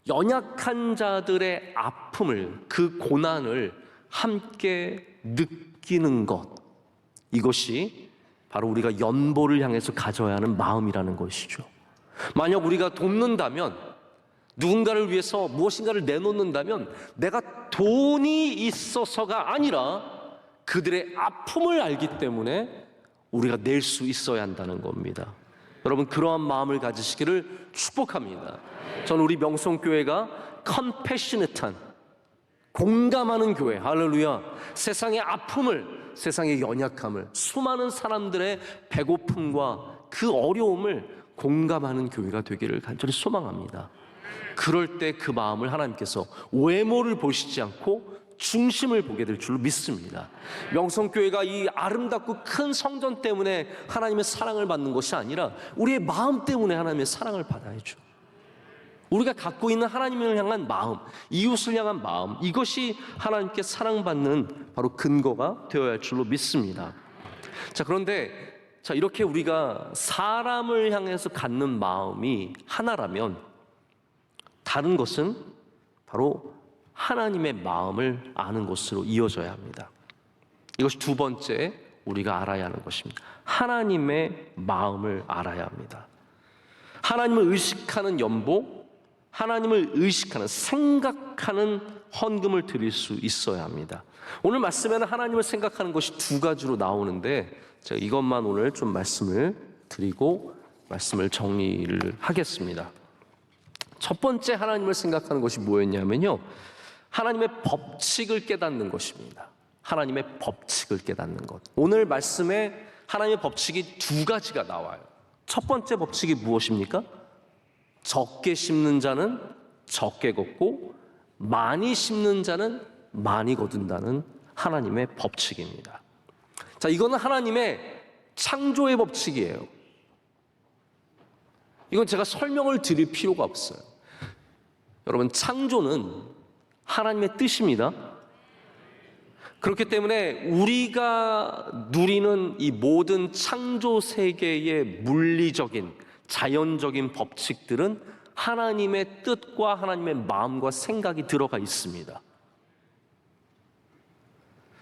연약한 자들의 아픔을, 그 고난을 함께 느끼는 것, 이것이 바로 우리가 연보를 향해서 가져야 하는 마음이라는 것이죠. 만약 우리가 돕는다면, 누군가를 위해서 무엇인가를 내놓는다면 내가 돈이 있어서가 아니라 그들의 아픔을 알기 때문에 우리가 낼 수 있어야 한다는 겁니다. 여러분, 그러한 마음을 가지시기를 축복합니다. 저는 우리 명성교회가 컴패셔넷한, 공감하는 교회, 할렐루야, 세상의 아픔을, 세상의 연약함을, 수많은 사람들의 배고픔과 그 어려움을 공감하는 교회가 되기를 간절히 소망합니다. 그럴 때 그 마음을 하나님께서 외모를 보시지 않고 중심을 보게 될 줄로 믿습니다. 명성교회가 이 아름답고 큰 성전 때문에 하나님의 사랑을 받는 것이 아니라 우리의 마음 때문에 하나님의 사랑을 받아야죠. 우리가 갖고 있는 하나님을 향한 마음, 이웃을 향한 마음, 이것이 하나님께 사랑받는 바로 근거가 되어야 할 줄로 믿습니다. 자, 그런데 이렇게 우리가 사람을 향해서 갖는 마음이 하나라면 다른 것은 바로 하나님의 마음을 아는 것으로 이어져야 합니다. 이것이 두 번째 우리가 알아야 하는 것입니다. 하나님의 마음을 알아야 합니다. 하나님을 의식하는 연보, 하나님을 의식하는, 생각하는 헌금을 드릴 수 있어야 합니다. 오늘 말씀에는 하나님을 생각하는 것이 두 가지로 나오는데 제가 이것만 오늘 좀 말씀을 드리고 말씀을 정리를 하겠습니다. 첫 번째 하나님을 생각하는 것이 뭐였냐면요, 하나님의 법칙을 깨닫는 것입니다. 하나님의 법칙을 깨닫는 것. 오늘 말씀에 하나님의 법칙이 두 가지가 나와요. 첫 번째 법칙이 무엇입니까? 적게 심는 자는 적게 걷고 많이 심는 자는 많이 거둔다는 하나님의 법칙입니다. 자, 이거는 하나님의 창조의 법칙이에요. 이건 제가 설명을 드릴 필요가 없어요. 여러분, 창조는 하나님의 뜻입니다. 그렇기 때문에 우리가 누리는 이 모든 창조 세계의 물리적인, 자연적인 법칙들은 하나님의 뜻과 하나님의 마음과 생각이 들어가 있습니다.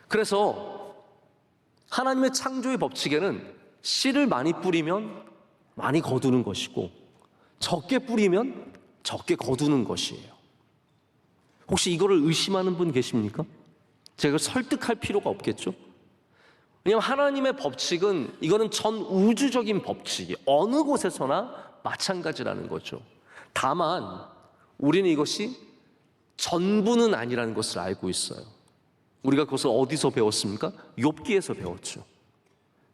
그래서 하나님의 창조의 법칙에는 씨를 많이 뿌리면 많이 거두는 것이고 적게 뿌리면 적게 거두는 것이에요. 혹시 이거를 의심하는 분 계십니까? 제가 설득할 필요가 없겠죠? 왜냐하면 하나님의 법칙은 이거는 전 우주적인 법칙이 어느 곳에서나 마찬가지라는 거죠. 다만 우리는 이것이 전부는 아니라는 것을 알고 있어요. 우리가 그것을 어디서 배웠습니까? 욥기에서 배웠죠.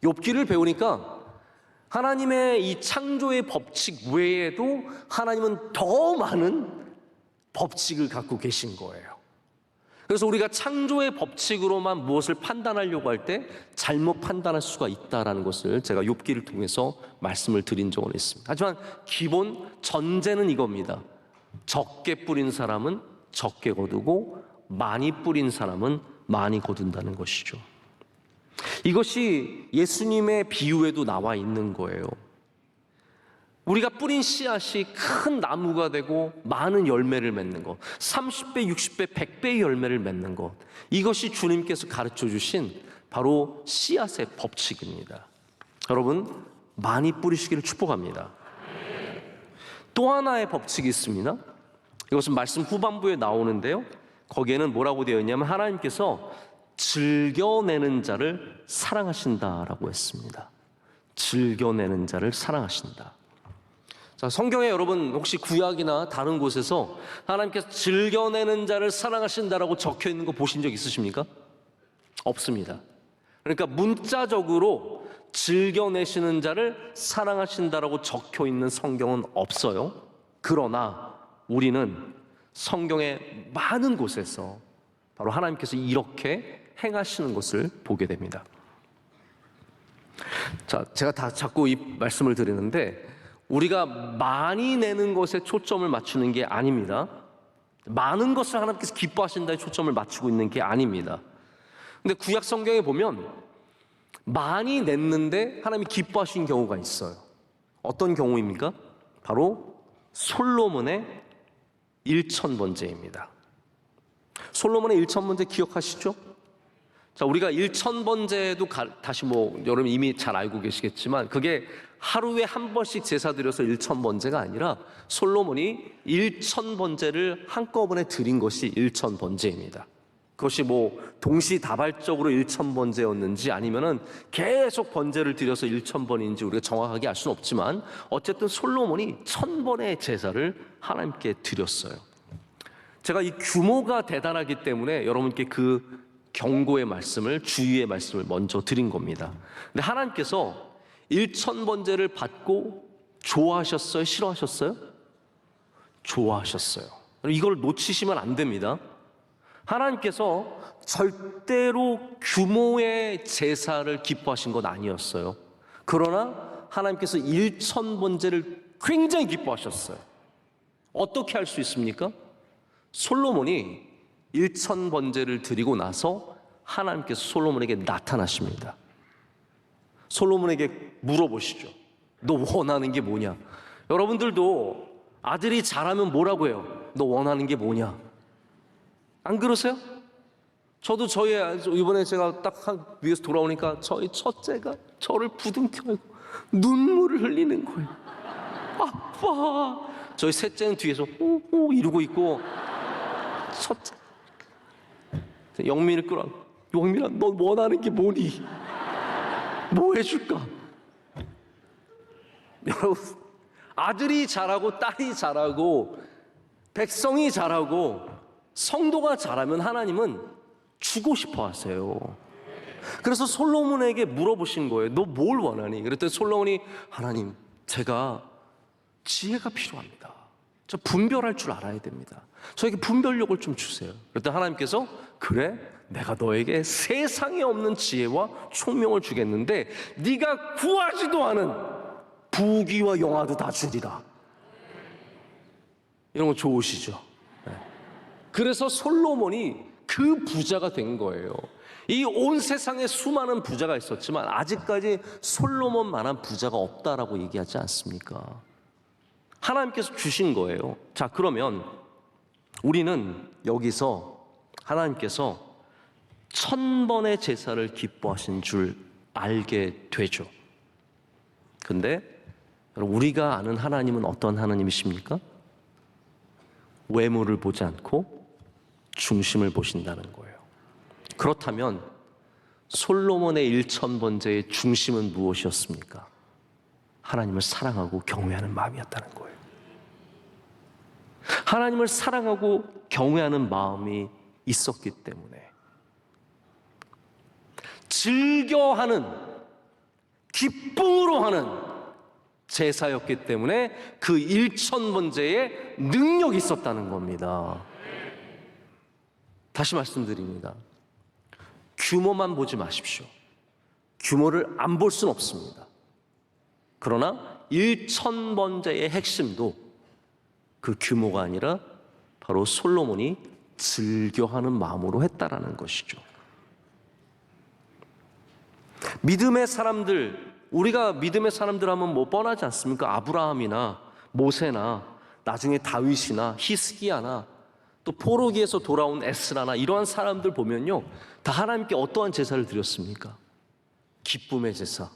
욥기를 배우니까 하나님의 이 창조의 법칙 외에도 하나님은 더 많은 법칙을 갖고 계신 거예요. 그래서 우리가 창조의 법칙으로만 무엇을 판단하려고 할 때 잘못 판단할 수가 있다는 것을 제가 욥기를 통해서 말씀을 드린 적은 있습니다. 하지만 기본 전제는 이겁니다. 적게 뿌린 사람은 적게 거두고 많이 뿌린 사람은 많이 거둔다는 것이죠. 이것이 예수님의 비유에도 나와 있는 거예요. 우리가 뿌린 씨앗이 큰 나무가 되고 많은 열매를 맺는 것, 30배, 60배, 100배의 열매를 맺는 것, 이것이 주님께서 가르쳐 주신 바로 씨앗의 법칙입니다. 여러분, 많이 뿌리시기를 축복합니다. 또 하나의 법칙이 있습니다. 이것은 말씀 후반부에 나오는데요, 거기에는 뭐라고 되어 있냐면 하나님께서 즐겨내는 자를 사랑하신다라고 했습니다. 즐겨내는 자를 사랑하신다. 자, 성경에 여러분 혹시 구약이나 다른 곳에서 하나님께서 즐겨내는 자를 사랑하신다라고 적혀 있는 거 보신 적 있으십니까? 없습니다. 그러니까 문자적으로 즐겨내시는 자를 사랑하신다라고 적혀 있는 성경은 없어요. 그러나 우리는 성경의 많은 곳에서 바로 하나님께서 이렇게 행하시는 것을 보게 됩니다. 자, 제가 다 자꾸 이 말씀을 드리는데 우리가 많이 내는 것에 초점을 맞추는 게 아닙니다. 많은 것을 하나님께서 기뻐하신다에 초점을 맞추고 있는 게 아닙니다. 근데 구약 성경에 보면 많이 냈는데 하나님이 기뻐하신 경우가 있어요. 어떤 경우입니까? 바로 솔로몬의 1000번제입니다. 솔로몬의 1000번제 기억하시죠? 자, 우리가 1000번제도 다시 여러분 이미 잘 알고 계시겠지만 그게 하루에 한 번씩 제사 드려서 1000번제가 아니라 솔로몬이 1000번제를 한꺼번에 드린 것이 1000번제입니다. 그것이 동시다발적으로 1000번제였는지 아니면은 계속 번제를 드려서 1000번인지 우리가 정확하게 알 수는 없지만 어쨌든 솔로몬이 1000번의 제사를 하나님께 드렸어요. 제가 이 규모가 대단하기 때문에 여러분께 그 경고의 말씀을, 주의의 말씀을 먼저 드린 겁니다. 근데 하나님께서 1000번제를 받고 좋아하셨어요? 싫어하셨어요? 좋아하셨어요. 이걸 놓치시면 안 됩니다. 하나님께서 절대로 규모의 제사를 기뻐하신 건 아니었어요. 그러나 하나님께서 1000번제를 굉장히 기뻐하셨어요. 어떻게 할 수 있습니까? 솔로몬이 1000번제를 드리고 나서 하나님께서 솔로몬에게 나타나십니다. 솔로몬에게 물어보시죠. 너 원하는 게 뭐냐? 여러분들도 아들이 잘하면 뭐라고 해요? 너 원하는 게 뭐냐? 안 그러세요? 저도 이번에 제가 딱 위에서 돌아오니까 저희 첫째가 저를 부둥켜 안고 눈물을 흘리는 거예요. 아빠, 저희 셋째는 뒤에서 오오 이러고 있고, 첫째 영민을 끌어. 영민아, 넌 원하는 게 뭐니? 뭐 해줄까? 여러분, 아들이 잘하고 딸이 잘하고 백성이 잘하고 성도가 잘하면 하나님은 주고 싶어 하세요. 그래서 솔로몬에게 물어보신 거예요. 너 뭘 원하니? 그랬더니 솔로몬이, 하나님, 제가 지혜가 필요합니다. 저 분별할 줄 알아야 됩니다. 저에게 분별력을 좀 주세요. 그랬더니 하나님께서, 그래, 내가 너에게 세상에 없는 지혜와 총명을 주겠는데 네가 구하지도 않은 부귀와 영화도 다 주리라. 이런 거 좋으시죠? 네. 그래서 솔로몬이 그 부자가 된 거예요. 이 온 세상에 수많은 부자가 있었지만 아직까지 솔로몬만한 부자가 없다라고 얘기하지 않습니까? 하나님께서 주신 거예요. 자, 그러면 우리는 여기서 하나님께서 1000번의 제사를 기뻐하신 줄 알게 되죠. 근데 우리가 아는 하나님은 어떤 하나님이십니까? 외모를 보지 않고 중심을 보신다는 거예요. 그렇다면 솔로몬의 1000번제의 중심은 무엇이었습니까? 하나님을 사랑하고 경외하는 마음이었다는 거예요. 하나님을 사랑하고 경외하는 마음이 있었기 때문에 즐겨하는, 기쁨으로 하는 제사였기 때문에 그 1000번제에 능력이 있었다는 겁니다. 다시 말씀드립니다. 규모만 보지 마십시오. 규모를 안 볼 수는 없습니다. 그러나 1000번제의 핵심도 그 규모가 아니라 바로 솔로몬이 즐겨하는 마음으로 했다라는 것이죠. 믿음의 사람들, 우리가 믿음의 사람들 하면 뭐 뻔하지 않습니까? 아브라함이나 모세나 나중에 다윗이나 히스기야나 또 포로기에서 돌아온 에스라나 이러한 사람들 보면요, 다 하나님께 어떠한 제사를 드렸습니까? 기쁨의 제사,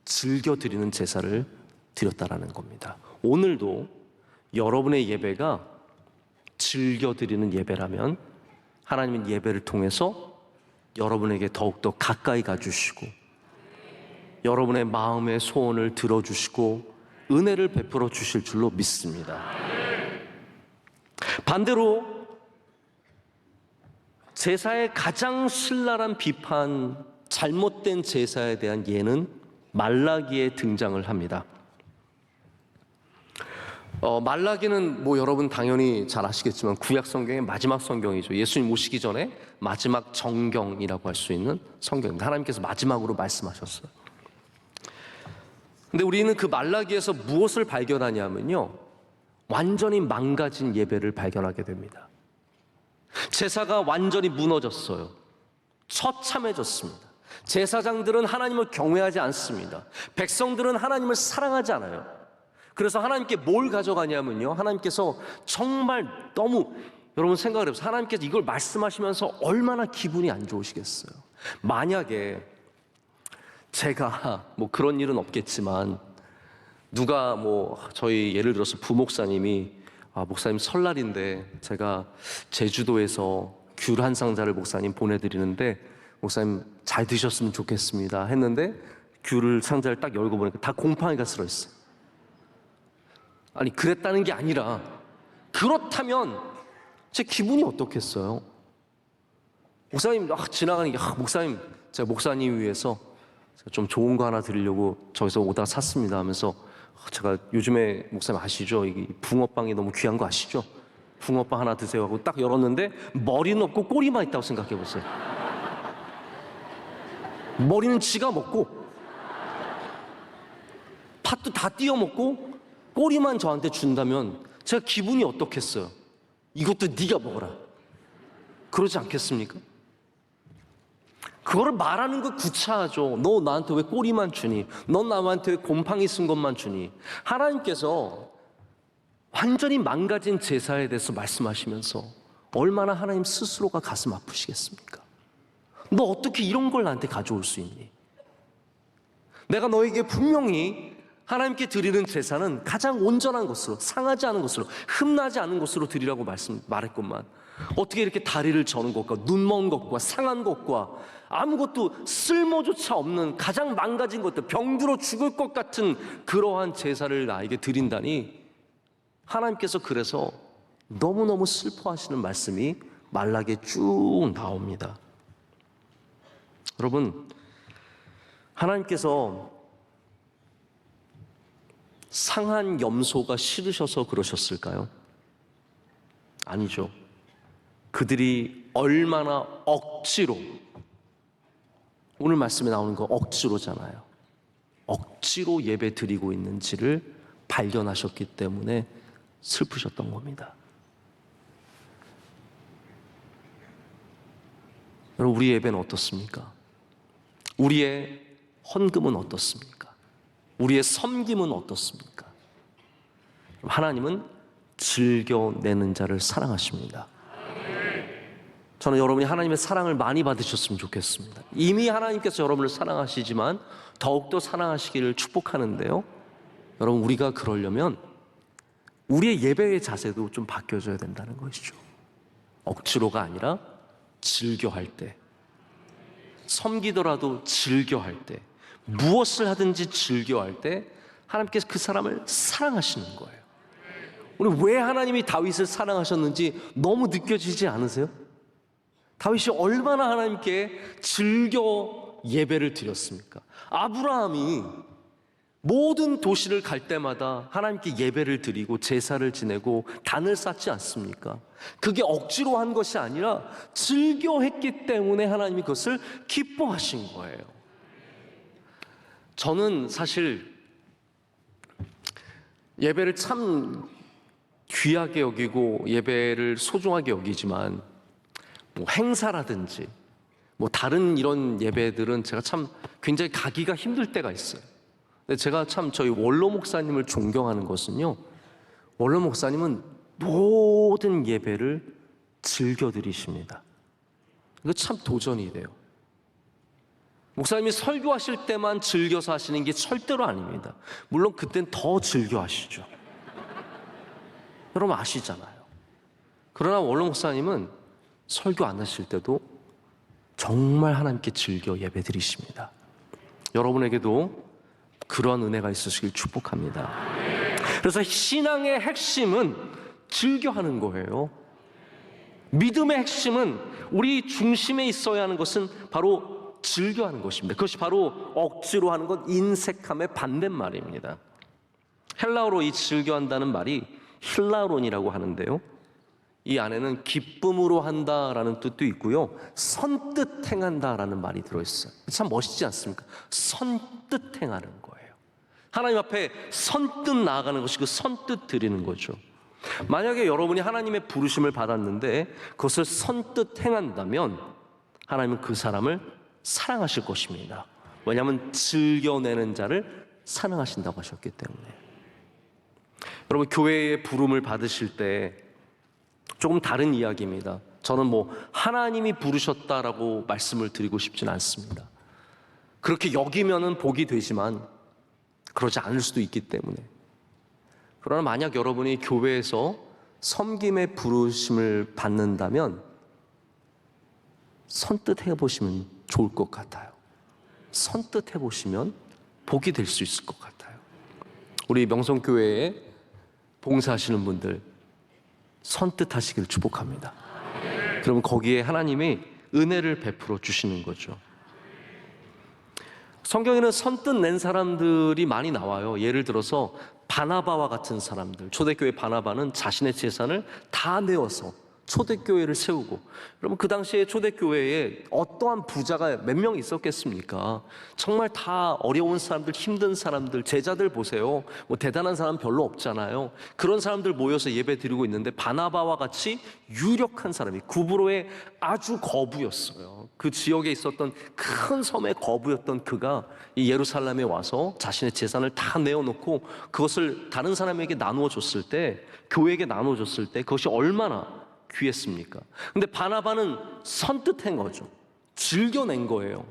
즐겨 드리는 제사를 드렸다라는 겁니다. 오늘도 여러분의 예배가 즐겨 드리는 예배라면 하나님은 예배를 통해서 여러분에게 더욱더 가까이 가주시고 여러분의 마음의 소원을 들어주시고 은혜를 베풀어 주실 줄로 믿습니다. 반대로 제사의 가장 신랄한 비판, 잘못된 제사에 대한 예는 말라기에 등장을 합니다. 말라기는 뭐 여러분 당연히 잘 아시겠지만 구약 성경의 마지막 성경이죠. 예수님 오시기 전에 마지막 정경이라고 할 수 있는 성경입니다. 하나님께서 마지막으로 말씀하셨어요. 근데 우리는 그 말라기에서 무엇을 발견하냐면요, 완전히 망가진 예배를 발견하게 됩니다. 제사가 완전히 무너졌어요. 처참해졌습니다. 제사장들은 하나님을 경외하지 않습니다. 백성들은 하나님을 사랑하지 않아요. 그래서 하나님께 뭘 가져가냐면요, 하나님께서 정말 너무, 여러분 생각을 해보세요. 하나님께서 이걸 말씀하시면서 얼마나 기분이 안 좋으시겠어요. 만약에 제가 뭐 그런 일은 없겠지만 누가 뭐 저희 예를 들어서 부목사님이 목사님 설날인데 제가 제주도에서 귤 한 상자를 목사님 보내드리는데 목사님 잘 드셨으면 좋겠습니다 했는데 귤을 상자를 딱 열고 보니까 다 곰팡이가 쓸어있어요. 아니, 그랬다는 게 아니라 그렇다면 제 기분이 어떻겠어요? 목사님 지나가니까 목사님, 제가 목사님 위해서 좀 좋은 거 하나 드리려고 저기서 오다가 샀습니다 하면서 제가 요즘에 목사님 아시죠? 이 붕어빵이 너무 귀한 거 아시죠? 붕어빵 하나 드세요 하고 딱 열었는데 머리는 없고 꼬리만 있다고 생각해 보세요. 머리는 지가 먹고 팥도 다 띄어 먹고 꼬리만 저한테 준다면 제가 기분이 어떻겠어요? 이것도 네가 먹어라. 그러지 않겠습니까? 그거를 말하는 거 구차하죠. 너 나한테 왜 꼬리만 주니? 넌 나한테 왜 곰팡이 쓴 것만 주니? 하나님께서 완전히 망가진 제사에 대해서 말씀하시면서 얼마나 하나님 스스로가 가슴 아프시겠습니까? 너 어떻게 이런 걸 나한테 가져올 수 있니? 내가 너에게 분명히 하나님께 드리는 제사는 가장 온전한 것으로, 상하지 않은 것으로, 흠나지 않은 것으로 드리라고 말했건만 어떻게 이렇게 다리를 저는 것과 눈먼 것과 상한 것과 아무것도 쓸모조차 없는 가장 망가진 것들, 병들어 죽을 것 같은 그러한 제사를 나에게 드린다니, 하나님께서 그래서 너무너무 슬퍼하시는 말씀이 말라기에 쭉 나옵니다. 여러분, 하나님께서 상한 염소가 싫으셔서 그러셨을까요? 아니죠. 그들이 얼마나 억지로, 오늘 말씀에 나오는 거 억지로잖아요. 억지로 예배 드리고 있는지를 발견하셨기 때문에 슬프셨던 겁니다. 여러분, 우리 예배는 어떻습니까? 우리의 헌금은 어떻습니까? 우리의 섬김은 어떻습니까? 하나님은 즐겨내는 자를 사랑하십니다. 저는 여러분이 하나님의 사랑을 많이 받으셨으면 좋겠습니다. 이미 하나님께서 여러분을 사랑하시지만 더욱더 사랑하시기를 축복하는데요, 여러분, 우리가 그러려면 우리의 예배의 자세도 좀 바뀌어져야 된다는 것이죠. 억지로가 아니라 즐겨할 때, 섬기더라도 즐겨할 때, 무엇을 하든지 즐겨할 때 하나님께서 그 사람을 사랑하시는 거예요. 오늘 왜 하나님이 다윗을 사랑하셨는지 너무 느껴지지 않으세요? 다윗이 얼마나 하나님께 즐겨 예배를 드렸습니까? 아브라함이 모든 도시를 갈 때마다 하나님께 예배를 드리고 제사를 지내고 단을 쌓지 않습니까? 그게 억지로 한 것이 아니라 즐겨 했기 때문에 하나님이 그것을 기뻐하신 거예요. 저는 사실 예배를 참 귀하게 여기고 예배를 소중하게 여기지만 뭐 행사라든지 뭐 다른 이런 예배들은 제가 참 굉장히 가기가 힘들 때가 있어요. 근데 제가 참 저희 원로 목사님을 존경하는 것은요, 원로 목사님은 모든 예배를 즐겨드리십니다. 이거 참 도전이 돼요. 목사님이 설교하실 때만 즐겨서 하시는 게 절대로 아닙니다. 물론 그땐 더 즐겨 하시죠. 여러분 아시잖아요. 그러나 원로 목사님은 설교 안 하실 때도 정말 하나님께 즐겨 예배 드리십니다. 여러분에게도 그런 은혜가 있으시길 축복합니다. 그래서 신앙의 핵심은 즐겨하는 거예요. 믿음의 핵심은 우리 중심에 있어야 하는 것은 바로 즐겨하는 것입니다. 그것이 바로 억지로 하는 것, 인색함의 반대말입니다. 헬라어로 이 즐겨한다는 말이 힐라론이라고 하는데요, 이 안에는 기쁨으로 한다라는 뜻도 있고요, 선뜻 행한다라는 말이 들어있어요. 참 멋있지 않습니까? 선뜻 행하는 거예요. 하나님 앞에 선뜻 나아가는 것이 그 선뜻 드리는 거죠. 만약에 여러분이 하나님의 부르심을 받았는데 그것을 선뜻 행한다면 하나님은 그 사람을 사랑하실 것입니다. 왜냐하면 즐겨내는 자를 사랑하신다고 하셨기 때문에. 여러분, 교회의 부름을 받으실 때 조금 다른 이야기입니다. 저는 뭐 하나님이 부르셨다라고 말씀을 드리고 싶지는 않습니다. 그렇게 여기면은 복이 되지만 그러지 않을 수도 있기 때문에. 그러나 만약 여러분이 교회에서 섬김의 부르심을 받는다면 선뜻 해보시면 좋을 것 같아요. 선뜻 해보시면 복이 될 수 있을 것 같아요. 우리 명성교회에 봉사하시는 분들 선뜻 하시길 축복합니다. 그러면 거기에 하나님이 은혜를 베풀어 주시는 거죠. 성경에는 선뜻 낸 사람들이 많이 나와요. 예를 들어서 바나바와 같은 사람들, 초대교회 바나바는 자신의 재산을 다 내어서 초대교회를 세우고, 여러분 그 당시에 초대교회에 어떠한 부자가 몇 명 있었겠습니까? 정말 다 어려운 사람들, 힘든 사람들, 제자들 보세요. 뭐 대단한 사람 별로 없잖아요. 그런 사람들 모여서 예배 드리고 있는데 바나바와 같이 유력한 사람이, 구브로의 아주 거부였어요. 그 지역에 있었던 큰 섬의 거부였던 그가 이 예루살렘에 와서 자신의 재산을 다 내어놓고 그것을 다른 사람에게 나누어 줬을 때, 교회에게 나누어 줬을 때 그것이 얼마나 귀했습니까? 근데 바나바는 선뜻한 거죠. 즐겨낸 거예요.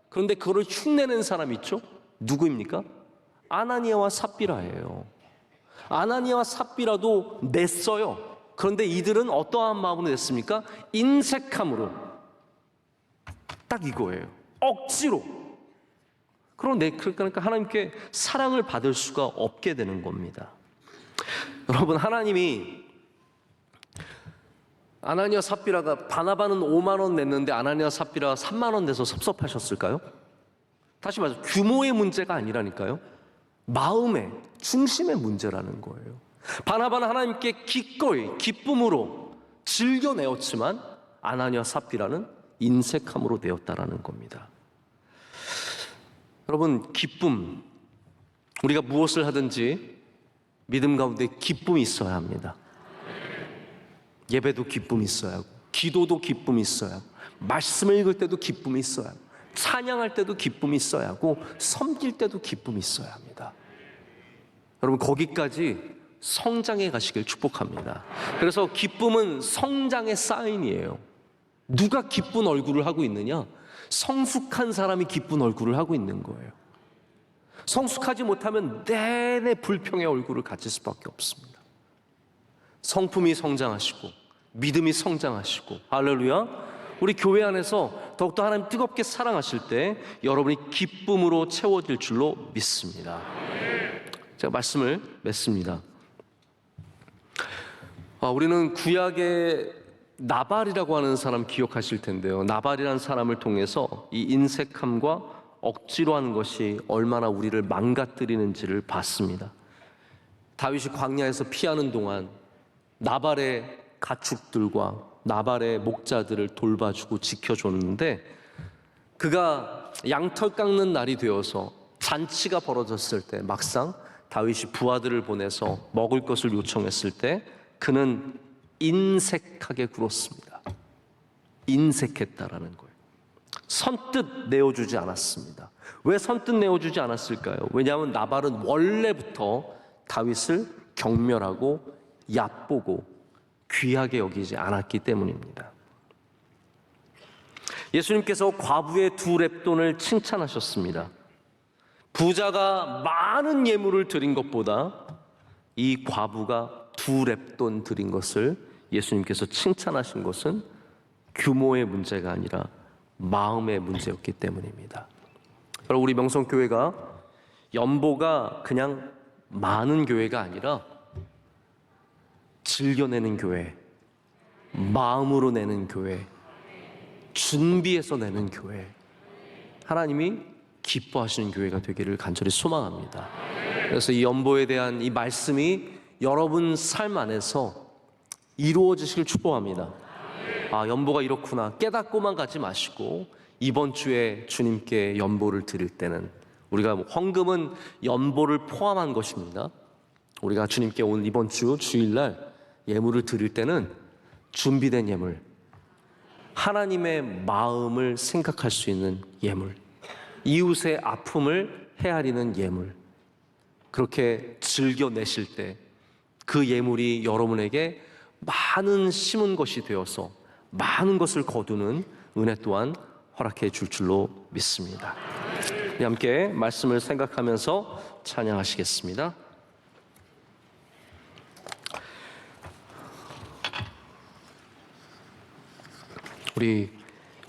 그런데 그걸 흉내낸 사람 있죠? 누구입니까? 아나니아와 삽비라예요. 아나니아와 삽비라도 냈어요. 그런데 이들은 어떠한 마음으로 냈습니까? 인색함으로. 딱 이거예요. 억지로. 그러니까 하나님께 사랑을 받을 수가 없게 되는 겁니다. 여러분, 하나님이 아나니아 삽비라가 바나바는 5만 원 냈는데 아나니아 삽비라가 3만 원 내서 섭섭하셨을까요? 다시 말해서 규모의 문제가 아니라니까요. 마음의 중심의 문제라는 거예요. 바나바는 하나님께 기꺼이 기쁨으로 즐겨내었지만 아나니아 삽비라는 인색함으로 내었다라는 겁니다. 여러분, 기쁨, 우리가 무엇을 하든지 믿음 가운데 기쁨이 있어야 합니다. 예배도 기쁨이 있어야 하고, 기도도 기쁨이 있어야 하고, 말씀을 읽을 때도 기쁨이 있어야 하고, 찬양할 때도 기쁨이 있어야 하고, 섬길 때도 기쁨이 있어야 합니다. 여러분, 거기까지 성장해 가시길 축복합니다. 그래서 기쁨은 성장의 사인이에요. 누가 기쁜 얼굴을 하고 있느냐? 성숙한 사람이 기쁜 얼굴을 하고 있는 거예요. 성숙하지 못하면 내내 불평의 얼굴을 가질 수밖에 없습니다. 성품이 성장하시고 믿음이 성장하시고, 할렐루야, 우리 교회 안에서 더욱더 하나님 뜨겁게 사랑하실 때 여러분이 기쁨으로 채워질 줄로 믿습니다. 제가 말씀을 맺습니다. 우리는 구약의 나발이라고 하는 사람 기억하실 텐데요. 나발이라는 사람을 통해서 이 인색함과 억지로 하는 것이 얼마나 우리를 망가뜨리는지를 봤습니다. 다윗이 광야에서 피하는 동안 나발의 가축들과 나발의 목자들을 돌봐주고 지켜줬는데, 그가 양털 깎는 날이 되어서 잔치가 벌어졌을 때 막상 다윗이 부하들을 보내서 먹을 것을 요청했을 때 그는 인색하게 굴었습니다. 인색했다라는 거예요. 선뜻 내어주지 않았습니다. 왜 선뜻 내어주지 않았을까요? 왜냐하면 나발은 원래부터 다윗을 경멸하고 얕보고 귀하게 여기지 않았기 때문입니다. 예수님께서 과부의 2렙돈을 칭찬하셨습니다. 부자가 많은 예물을 드린 것보다 이 과부가 2렙돈 드린 것을 예수님께서 칭찬하신 것은 규모의 문제가 아니라 마음의 문제였기 때문입니다. 여러분, 우리 명성교회가 연보가 그냥 많은 교회가 아니라 즐겨내는 교회, 마음으로 내는 교회, 준비해서 내는 교회, 하나님이 기뻐하시는 교회가 되기를 간절히 소망합니다. 그래서 이 연보에 대한 이 말씀이 여러분 삶 안에서 이루어지시길 축복합니다. 연보가 이렇구나 깨닫고만 가지 마시고, 이번 주에 주님께 연보를 드릴 때는, 우리가 헌금은 연보를 포함한 것입니다. 우리가 주님께 오늘 이번 주 주일날 예물을 드릴 때는 준비된 예물, 하나님의 마음을 생각할 수 있는 예물, 이웃의 아픔을 헤아리는 예물, 그렇게 즐겨내실 때 그 예물이 여러분에게 많은 심은 것이 되어서 많은 것을 거두는 은혜 또한 허락해 줄 줄로 믿습니다. 함께 말씀을 생각하면서 찬양하시겠습니다. 우리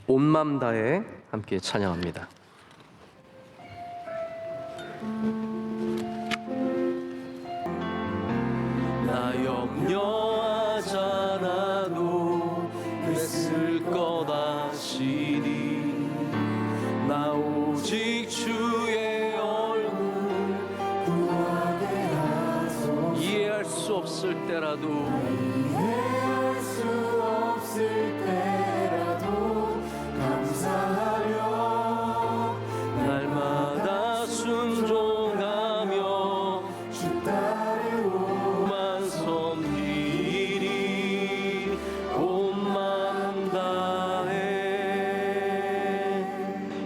온 맘 다해 함께 찬양합니다. 나 염려하지 않아도 됐을 것이니, 나 오직 주의 얼굴 구하게 하소서. 이해할 수 없을 때라도, 이해할 수 없을 때라도 감사하며 날마다 순종하며 주 따르오만 섬기리 온 마음 다해.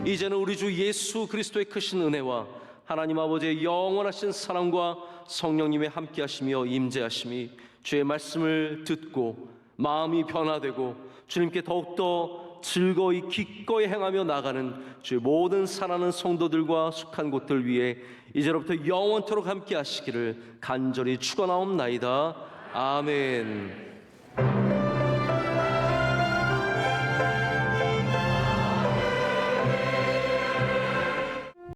이제는 우리 주 예수 그리스도의 크신 은혜와 하나님 아버지의 영원하신 사랑과 성령님의 함께하시며 임재하심이 주의 말씀을 듣고 마음이 변화되고 주님께 더욱더 즐거이 기꺼이 행하며 나가는 주의 모든 사랑하는 성도들과 속한 곳들 위에 이제로부터 영원토록 함께 하시기를 간절히 축원하옵나이다. 아멘.